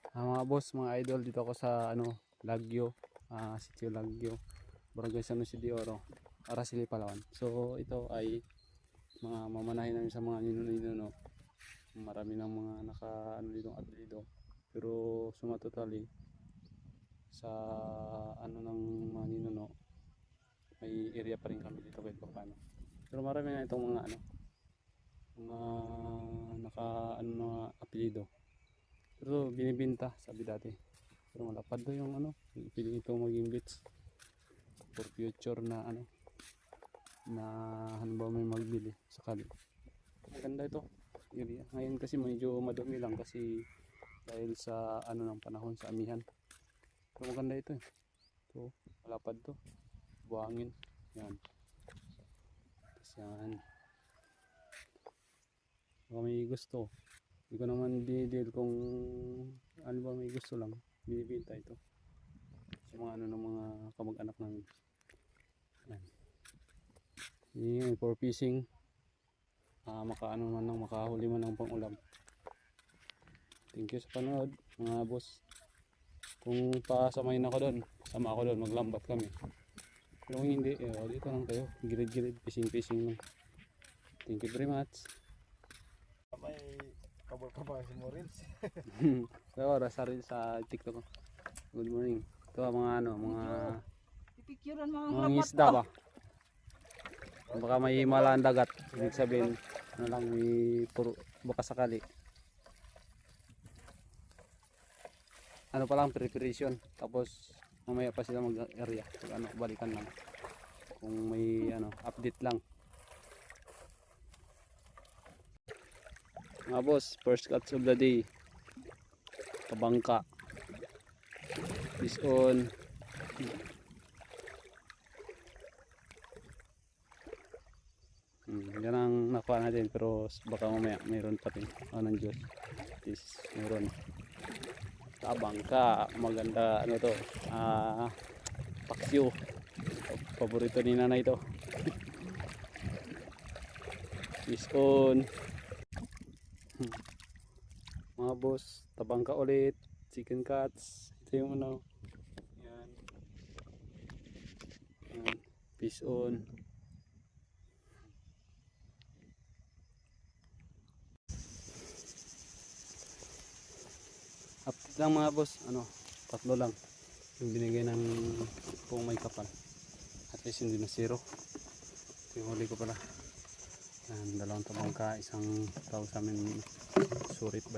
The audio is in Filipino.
Mga boss, mga idol, dito ako sa Lagyo, Sitio Lagyo, Barangay San Jose de Oro, Araceli, Palawan. So ito ay mga mamanahin namin sa mga ninuno. Marami ng mga naka dito apelyido. Pero suma totally sa ng mga ninuno, may area pa rin kami dito kahit paano. Pero marami na itong mga mga naka mga apelyido. Pero binibenta sabi dati. Pero malapad daw yung piling ito maging beach for future na na halimbawa may magbili sakali. Maganda ito area. Ngayon kasi medyo madumi lang kasi dahil sa ng panahon sa amihan. Pero maganda ito eh. Ito, malapad to. Buhangin. Yan. Tapos yan. Baka may gusto. Hindi ko naman dinidil kung ano ba may gusto lang. Binibenta ito. Sa mga ng mga kamag-anak namin. Yan. Yan for fishing. Makahuli man ng pang-ulam. Thank you sa panood mga boss. Kung pasamahin ako doon, sama ako doon, maglambat kami. Pero kung hindi, dito lang tayo. Gilid-gilid, fishing lang. Thank you very much. May kabal-kabal si Morils. So, oras sa TikTok ko. Good morning. Ito mga mga isda ba? Baka may malaan dagat. Ibig sabihin, lang may baka sakali. Ano pa lang preparation. Tapos mamaya pa sila mag-area. Balikan lang. Kung may update lang. Mga boss, first catch of the day. Kabangka. Fish on. Yan ang nakuha natin pero baka mamaya mayroon pa rin. Ng Diyos. Is mayroon. Kabangka. Maganda to. Paksyo. Paborito ni nanay to. Fish on. Mga boss, tabangka ulit, chicken cuts, ito yung yan, fish on. Update lang mga boss, tatlo lang yung binigay ng kung may kapal, at least hindi na zero. Ito yung huli ko pala, yan, dalawang tabangka, isang tao sa amin surit ba yan.